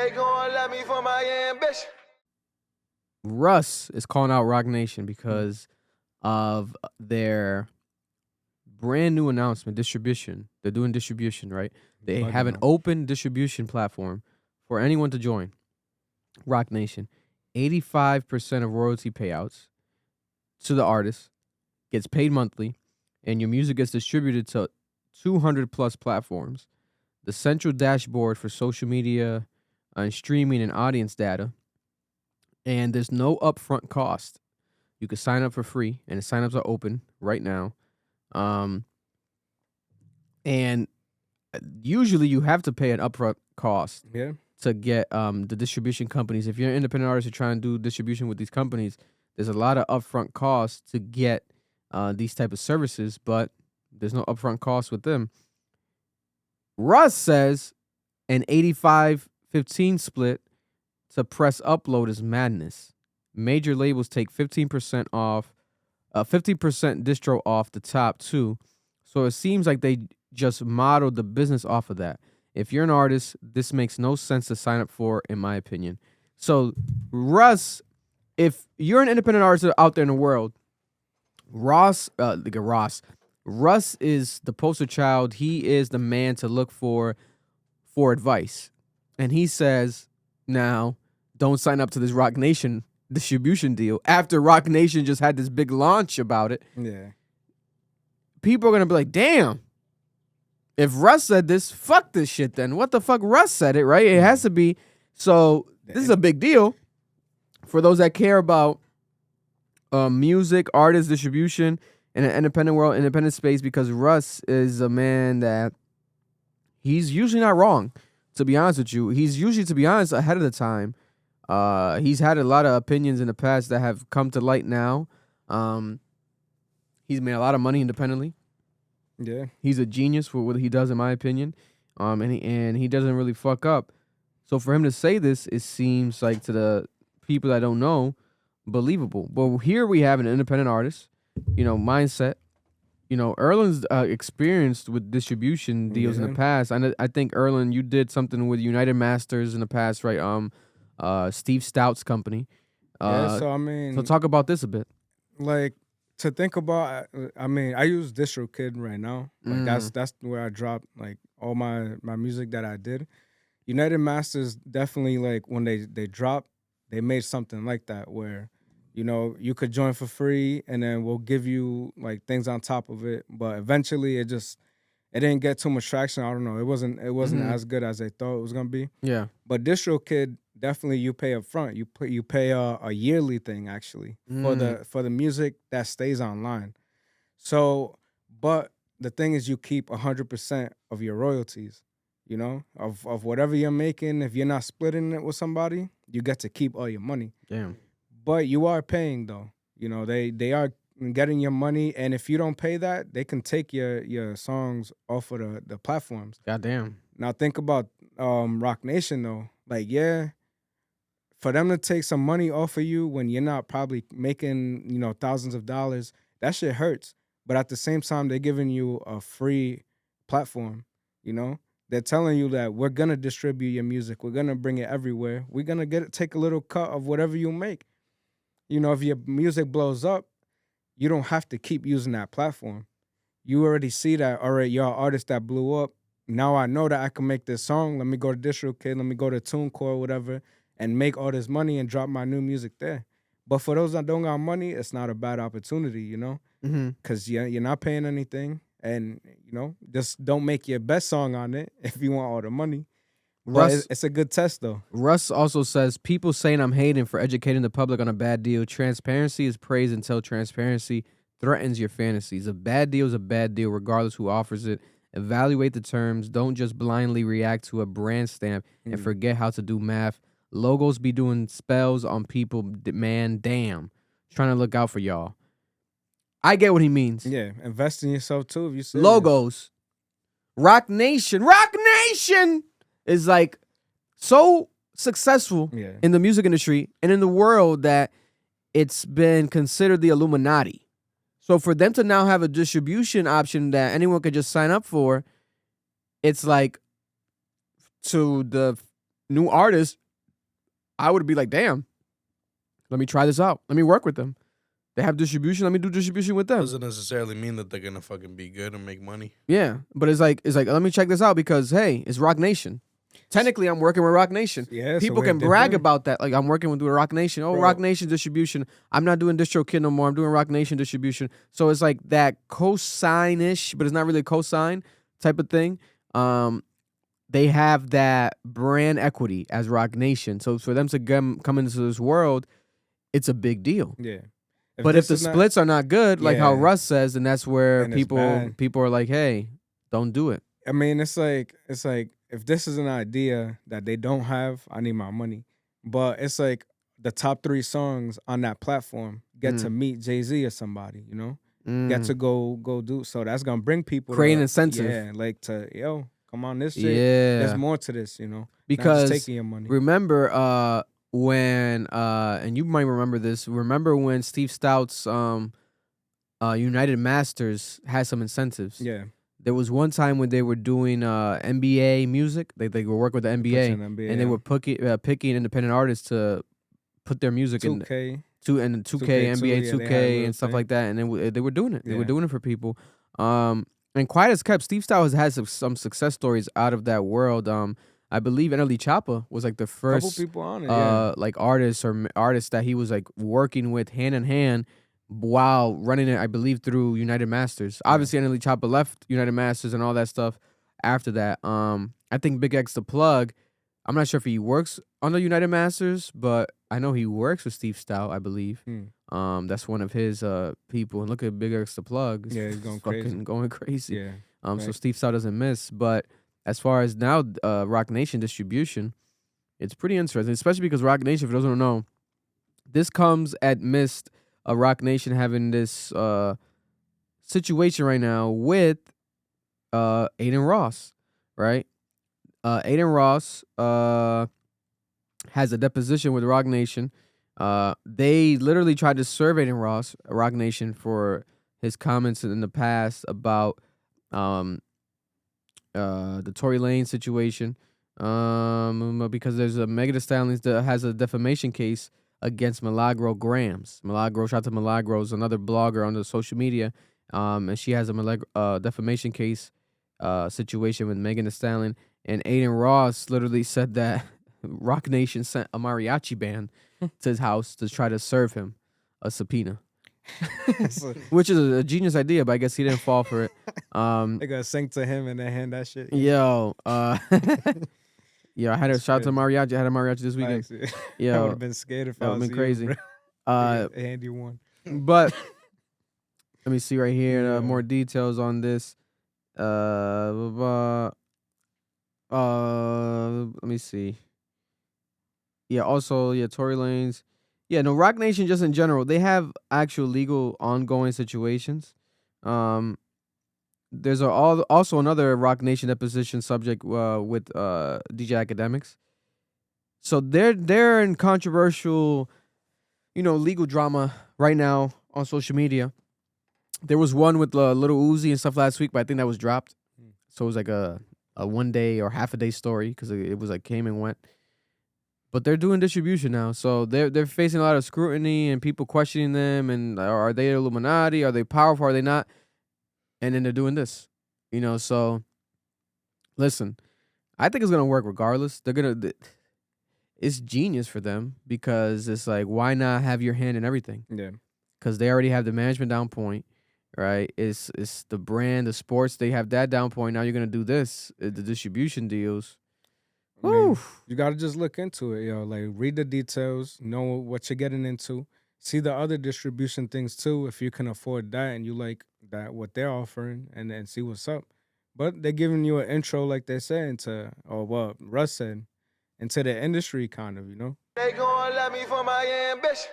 they gon' love me for my ambition. Russ is calling out Roc Nation because of their brand new announcement, distribution. They're doing distribution, right? They have an open distribution platform for anyone to join. Roc Nation, 85% of royalty payouts to the artist gets paid monthly, and your music gets distributed to 200 plus platforms. The central dashboard for social media and streaming and audience data. And there's no upfront cost. You can sign up for free, and the signups are open right now. And usually you have to pay an upfront cost to get the distribution companies. If you're an independent artist, you're trying to do distribution with these companies, there's a lot of upfront costs to get these type of services, but there's no upfront cost with them. Russ says an 85-15 split to press upload is madness. Major labels take 15% off, 50% distro off the top too. So it seems like they just modeled the business off of that. If you're an artist, this makes no sense to sign up for, in my opinion. So Russ, if you're an independent artist out there in the world, Russ is the poster child. He is the man to look for advice. And he says, now, don't sign up to this Roc Nation distribution deal. After Roc Nation just had this big launch about it, people are going to be like, damn, if Russ said this, fuck this shit then. What the fuck? Russ said it, right? It has to be. So this is a big deal for those that care about music, artist distribution, in an independent world, independent space, because Russ is a man that he's usually not wrong, to be honest with you. He's usually, to be honest, ahead of the time. He's had a lot of opinions in the past that have come to light now. He's made a lot of money independently. Yeah. He's a genius for what he does, in my opinion. And he doesn't really fuck up. So for him to say this, it seems like, to the people that don't know, believable. But here we have an independent artist, mindset. Erlin's experienced with distribution deals in the past. I think, Erlin, you did something with United Masters in the past, right? Steve Stout's company. So talk about this a bit. Like, to think about, I use DistroKid right now. Like that's where I dropped like all my music that I did. United Masters definitely, like, when they dropped, they made something like that where, you could join for free and then we'll give you like things on top of it. But eventually it didn't get too much traction. I don't know. It wasn't as good as they thought it was gonna be. Yeah. But DistroKid, definitely you pay up front. You pay a yearly thing actually for the music that stays online. So, but the thing is, you keep 100% of your royalties. Of whatever you're making. If you're not splitting it with somebody, you get to keep all your money. Damn. But you are paying though. They are getting your money, and if you don't pay that, they can take your songs off of the platforms. Goddamn. Now think about Roc Nation though. Like, yeah, for them to take some money off of you when you're not probably making, thousands of dollars, that shit hurts. But at the same time, they're giving you a free platform, They're telling you that we're going to distribute your music. We're going to bring it everywhere. We're going to take a little cut of whatever you make. If your music blows up, you don't have to keep using that platform. You already see that, all right, you're an artist that blew up. Now I know that I can make this song. Let me go to DistroKid. Let me go to TuneCore, whatever, and make all this money and drop my new music there. But for those that don't got money, it's not a bad opportunity, Because you're not paying anything. And, just don't make your best song on it if you want all the money. Russ, it's a good test, though. Russ also says, people saying I'm hating for educating the public on a bad deal. Transparency is praise until transparency threatens your fantasies. A bad deal is a bad deal, regardless who offers it. Evaluate the terms. Don't just blindly react to a brand stamp and forget how to do math. Logos be doing spells on people, man, damn. Trying to look out for y'all. I get what he means. Yeah, invest in yourself too if you say logos. Roc Nation is like so successful in the music industry and in the world that it's been considered the Illuminati. So for them to now have a distribution option that anyone could just sign up for, it's like, to the new artists, I would be like, damn, let me try this out. Let me work with them. They have distribution. Let me do distribution with them. Doesn't necessarily mean that they're gonna fucking be good and make money. Yeah, but it's like let me check this out because hey, it's Roc Nation. Technically, I'm working with Roc Nation. Yeah, people can brag about that. Like I'm working with Roc Nation. Oh, Roc Nation distribution. I'm not doing DistroKid no more. I'm doing Roc Nation distribution. So it's like that cosign-ish, but it's not really a cosign type of thing. They have that brand equity as Roc Nation. So for them to come into this world, it's a big deal. Yeah. But if the splits are not good, like how Russ says, then that's where people are like, hey, don't do it. I mean, it's like if this is an idea that they don't have, I need my money. But it's like the top 3 songs on that platform get to meet Jay-Z or somebody, you know? Get to go do. So that's gonna bring people create an incentive. Yeah, like to come on this shit. Yeah. There's more to this, you know. Because not just taking your money. Remember when and you might remember this. Remember when Steve Stout's United Masters had some incentives? Yeah. There was one time when they were doing NBA music. They were working with the NBA, and they were picking independent artists to put their music 2K. in 2K, NBA 2K, and stuff like that. And they were doing it. They were doing it for people. And quiet as kept, Steve Stout has had some success stories out of that world. I believe NLE Choppa was like the first couple people on it, like artists that he was like working with hand in hand while running it, I believe, through United Masters. Obviously, NLE Choppa left United Masters and all that stuff after that. I think Big X the Plug, I'm not sure if he works on the United Masters, but I know he works with Steve Stout, I believe. That's one of his people. And look at Big X the Plug. Yeah, he's going crazy. Yeah. So Steve Stout doesn't miss. But as far as now Roc Nation distribution, it's pretty interesting, especially because Roc Nation, for those who don't know, this comes amidst Roc Nation having this situation right now with Aiden Ross, right? Aiden Ross has a deposition with Roc Nation. They literally tried to serve Aiden Ross, Roc Nation, for his comments in the past about the Tory Lanez situation, because there's a Megan Thee Stallion that has a defamation case against Milagro Grams. Shout out to Milagros, another blogger on the social media, and she has a defamation case situation with Megan Thee Stallion. And Aiden Ross literally said that Roc Nation sent a mariachi band to his house to try to serve him a subpoena. Which is a genius idea, but I guess he didn't fall for it. They gotta sing to him and then hand that shit. Yo, I had a shout out to mariachi. I had a mariachi this weekend. Yo, I would have been scared if I was been crazy. hand you one. But let me see right here. More details on this. Let me see. Yeah, also, Tory Lanez. Yeah, no, Roc Nation just in general, they have actual legal ongoing situations. There's also another Roc Nation deposition subject with DJ Academics. So they're in controversial, legal drama right now on social media. There was one with Little Uzi and stuff last week, but I think that was dropped. So it was like a 1 day or half a day story because it was like came and went. But they're doing distribution now, so they're facing a lot of scrutiny and people questioning them. And are they Illuminati? Are they powerful? Are they not? And then they're doing this, So listen, I think it's gonna work regardless. It's genius for them because it's like, why not have your hand in everything? Yeah, because they already have the management down point, right? It's the brand, the sports. They have that down point. Now you're gonna do this, the distribution deals. I mean, you got to just look into it, like read the details, know what you're getting into, see the other distribution things too, if you can afford that and you like that, what they're offering, and then see what's up. But they're giving you an intro, like they said, or what Russ said, into the industry kind of, They gon' love me for my ambition.